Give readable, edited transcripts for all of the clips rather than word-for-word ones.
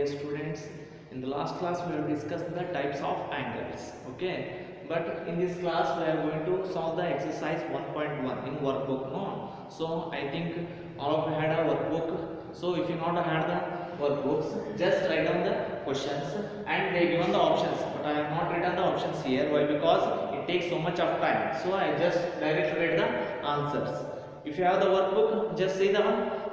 dear students. In the last class we have discussed the types of angles. Okay, but in this class we are going to solve the exercise 1.1 in workbook. No, so I think all of you had a workbook. So if you not had the workbooks, just write down the questions and they given the options. But I have not written the options here. Why? Because it takes so much of time. So I just directly write the answers. If you have the workbook, just see the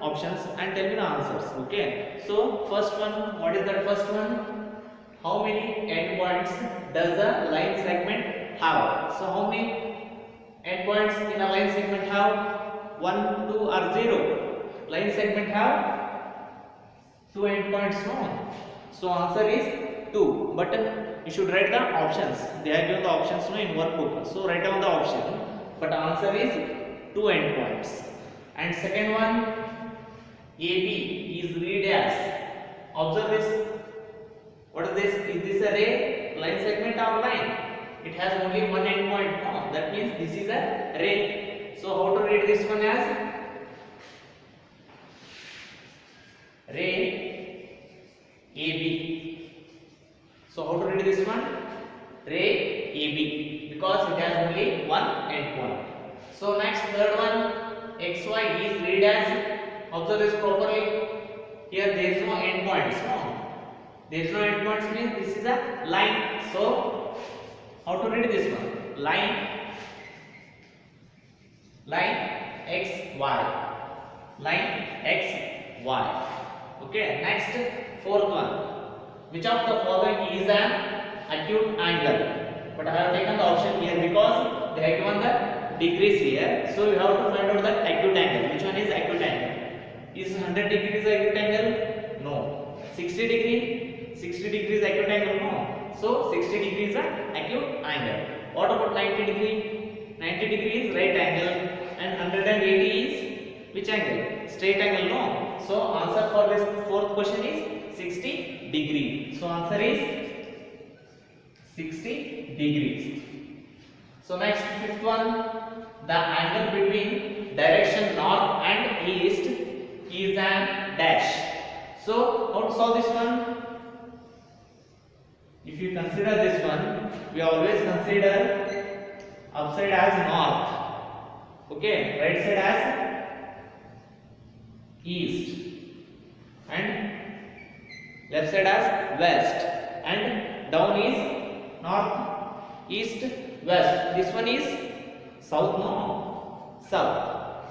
options and tell me the answers. Okay, so first one, what is that first one? How many endpoints does the line segment have? So how many endpoints in a line segment have? 1, 2 or 0? Line segment have 2 endpoints. No, so answer is 2, but you should write the options. They are given the options, no, in workbook, so write down the option, but answer is 2 endpoints. And second one, AB is read as, observe this, what is this? Is this a ray, line segment or line? It has only one endpoint. No, that means this is a ray. So how to read this one as? Ray AB. So how to read this one? Ray AB, because it has only one endpoint. So next, third one, XY is read as, observe this properly. Here there is no endpoints. No, there is no endpoints means this is a line. So how to read this one? Line XY, line XY. Okay, next, fourth one, which of the following is an acute angle? But I have taken the option here because they have given the degrees here, so you have to find out the acute angle. Which one is acute angle? Is 100 degrees acute angle? No. 60 degrees acute angle? No. So 60 degrees is acute angle. What about 90 degree? 90 degree is right angle, and 180 is which angle? Straight angle. No. So answer for this fourth question is 60 degree. So answer is 60 degrees. So next, fifth one, the angle between direction north and east is an dash. So how to solve this one? If you consider this one, we always consider upside as north, okay, right side as east, and left side as west, and down is north, east, west. This one is south. No, south.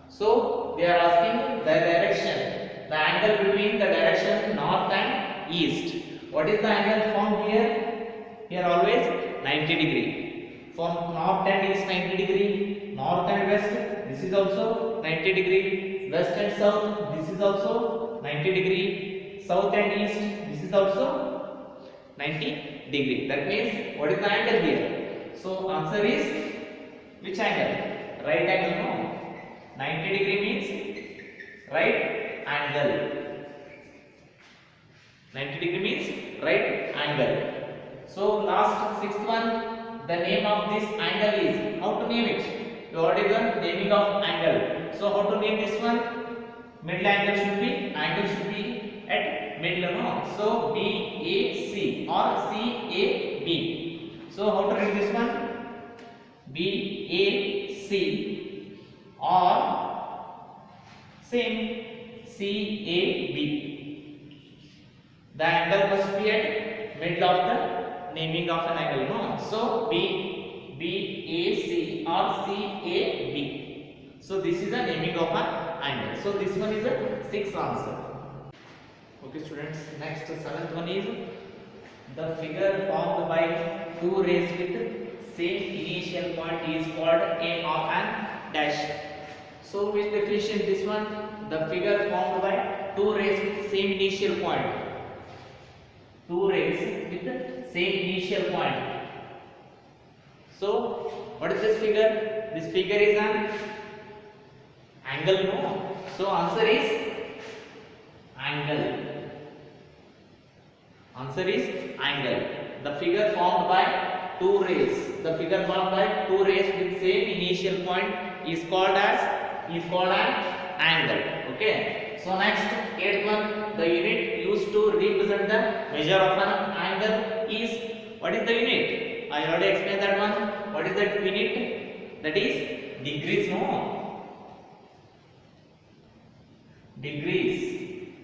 So they are asking the direction, the angle between the direction north and east. What is the angle formed here? Here always 90 degree. From north and east 90 degree, north and west this is also 90 degree, west and south this is also 90 degree, south and east this is also 90 degree. That means what is the angle here? So answer is which angle? Right angle. No, 90 degree means right angle. 90 degree means right angle. So last, sixth one, the name of this angle is, how to name it? You already done naming of angle. So how to name this one? Middle angle should be at middle. No, so BAC or CAB. So how to read this one? BAC or same CAB. The angle must be at middle of the naming of an angle. No, so BAC or CAB. So this is the naming of an angle. So this one is a sixth answer. Okay, students. Next, seventh one is the figure formed by two rays with same initial point is called a of an dash. So which definition this one? The figure formed by two rays with same initial point. Two rays with the same initial point. So what is this figure? This figure is an angle. No, so answer is angle. Answer is angle. The figure formed by two rays. The figure formed by two rays with same initial point is called an angle. Okay. So next, eighth one, the unit used to represent given the measure of an angle is, what is the unit? I already explained that one. What is that unit? That is degrees, no? Degrees.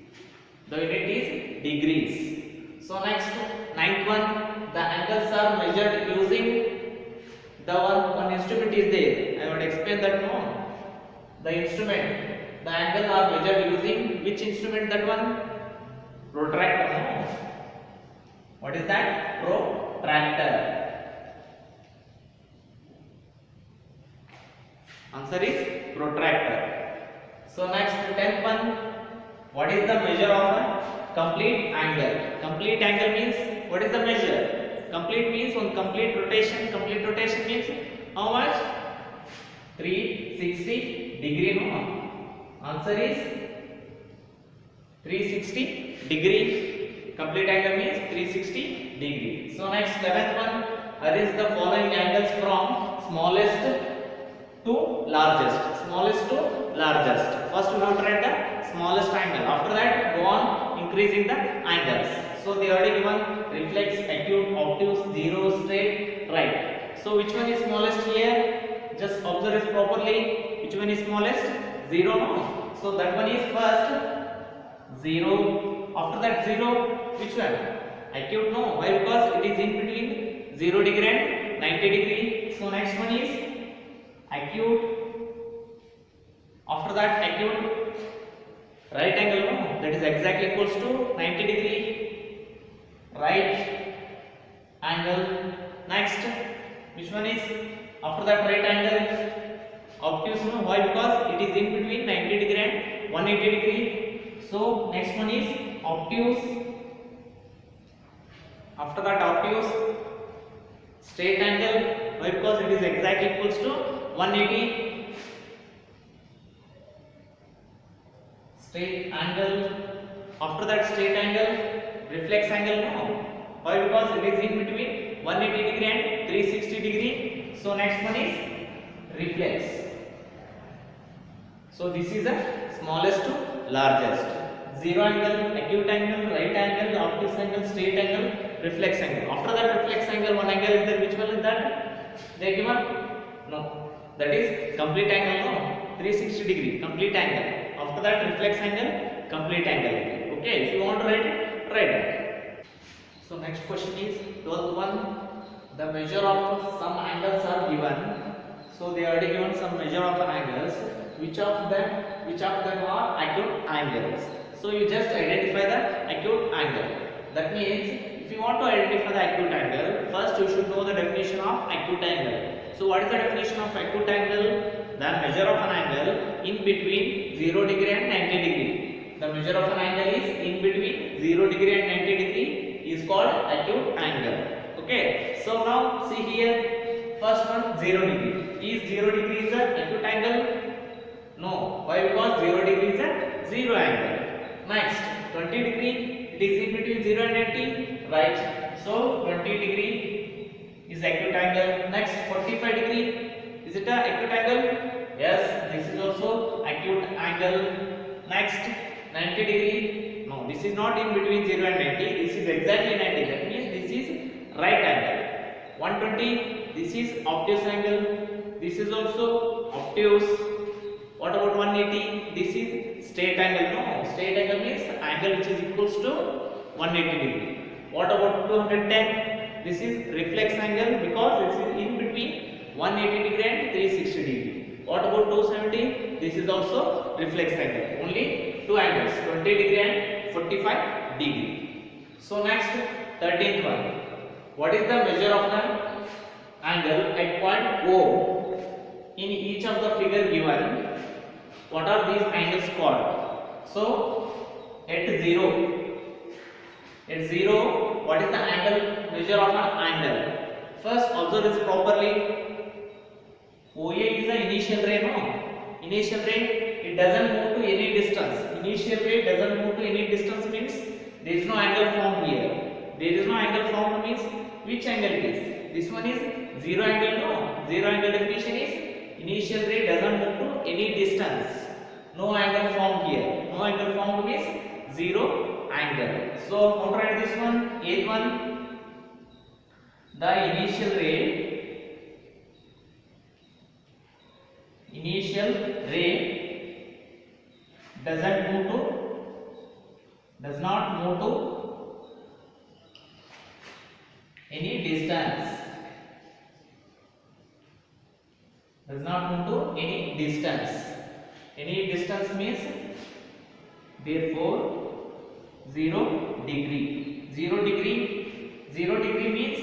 The unit is degrees. So next, ninth one, the angles are measured using the one instrument is there. I would explain that, no? The instrument, the angle are measured using which instrument? That one? Protractor, no? What is that? Protractor. Answer is protractor. So next, 10th one, what is the measure of a complete angle? Complete angle means, what is the measure? Complete means on complete rotation. Complete rotation means how much? 360 degree, no? Answer is 360 degree. Complete angle means 360 degree. So next, 11th one, arrange the following angles from smallest to largest. Smallest to largest. First we have to write the smallest angle. After that, go on increasing the angles. So they already given reflex, acute, obtuse, zero, straight, right. So which one is smallest here? Just observe it properly. Which one is smallest? Zero, no? So that one is first zero. After that zero, which one? Acute, no? Why? Because it is in between 0 degree and 90 degree. So next one is acute. After that acute, right angle, no? That is exactly equals to 90 degree. Right angle. Next, which one is after that right angle? Obtuse, no? Why? Because it is in between 90 degree and 180 degree. So next one is obtuse. After that obtuse, straight angle. Why? Because it is exactly equals to 180. Straight angle. After that straight angle, reflex angle, no? Why? Because it is in between 180 degree and 360 degree. So next one is reflex. So this is the smallest to largest. Zero angle, acute angle, right angle, obtuse angle, straight angle, reflex angle. After that reflex angle, one angle is there. Which one is that? They given? No. That is complete angle, no? 360 degree, complete angle. After that reflex angle, complete angle. Okay, if you want to write it, write it. So next question is 12th one. The measure of some angles are given. So they already given some measure of angles. Which of them are acute angles? So you just identify the acute angle. That means if you want to identify the acute angle, first you should know the definition of acute angle. So what is the definition of acute angle? The measure of an angle in between 0 degree and 90 degree. The measure of an angle is in between 0 degree and 90 degree is called acute angle. Okay. So now see here, first one 0 degree. Is 0 degree is the acute angle? No. Why? Because 0 degree is a zero angle. Next, 20 degree, it is in between 0 and 90, right? So 20 degree is acute angle. Next, 45 degree, is it a acute angle? Yes, this is also acute angle. Next, 90 degree, no, this is not in between 0 and 90, this is exactly 90, that means this is right angle. 120, this is obtuse angle, this is also obtuse. What about 180? This is straight angle, no? Straight angle means angle which is equals to 180 degree. What about 210? This is reflex angle because this is in between 180 degree and 360 degree. What about 270? This is also reflex angle. Only two angles, 20 degree and 45 degree. So next, 13th one. What is the measure of an angle at point O? In each of the figure given, what are these angles called? So at 0, what is the angle measure of an angle? First observe this properly. OA is the initial ray, no? Initial ray, it doesn't move to any distance. Initial ray doesn't move to any distance means there is no angle formed here. There is no angle formed means which angle it is? This one is zero angle, no? Zero angle definition is initial ray doesn't move to any distance. No angle formed here. No angle formed means zero angle. So how to write this one? Eighth one, the initial ray does not move to any distance. Does not move to any distance. Any distance means therefore 0 degree. 0 degree means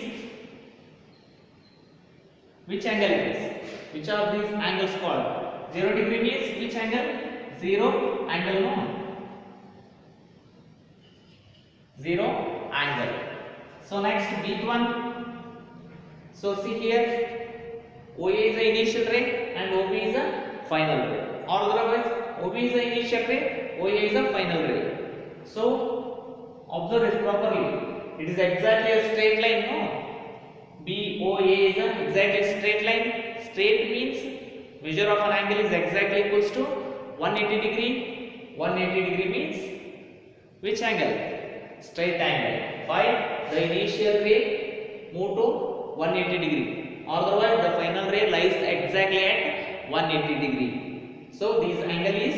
which angle it is? Which of these angles called? 0 degree means which angle? 0 angle, no? 0 angle. So next big one. So see here, OA is the initial ray and OB is the final ray. Or otherwise, OB is the initial ray, OA is the final ray. So observe this properly. It is exactly a straight line, no? BOA is a exactly straight line. Straight means measure of an angle is exactly equals to 180 degree. 180 degree means which angle? Straight angle. Why? The initial ray move to 180 degree. Otherwise, the final ray lies exactly at 180 degree. So this angle is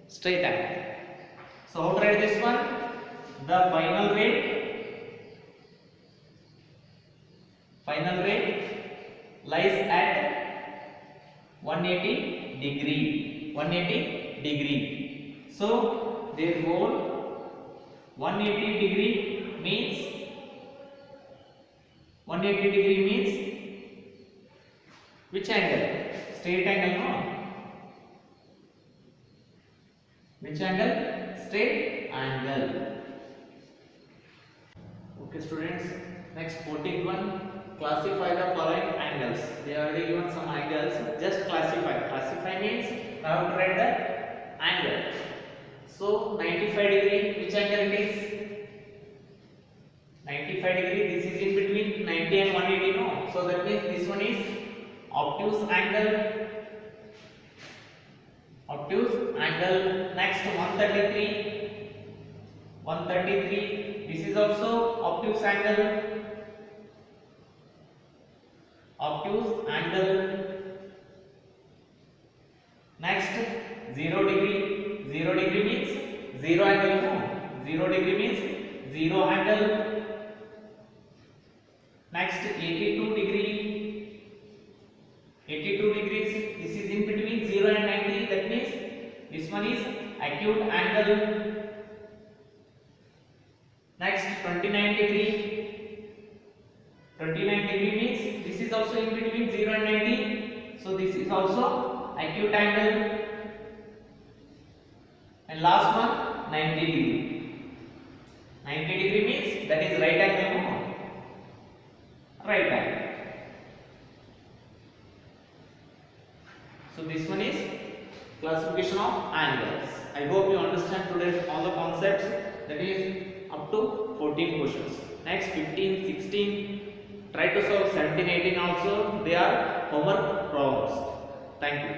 straight angle. So how to write this one? The final ray lies at 180 degree. 180 degree. So therefore 180 degree means which angle? Straight angle, no? Which angle? Straight angle. Okay students, next 14th one, classify the following angles. They are already given some angles, just classify. Classify means I have to write the angle. So 95 degree, which angle it is? 95 degree, this is in between 90 and 180, no? So that means this one is obtuse angle. Next 133, this is also obtuse angle. Next 0 degree means 0 angle, no? 0 degree means 0 angle. Next 82 degrees, this is in between 0 and 90, that means this one is acute angle. Next 29 degree means this is also in between 0 and 90, so this is also acute angle. And last one 90 degree. 90 degree means that is right angle, no? Right angle. So this one is classification of angles. I hope you understand today's all the concepts, that is up to 14 questions. Next 15, 16, try to solve 17, 18 also. They are homework problems. Thank you.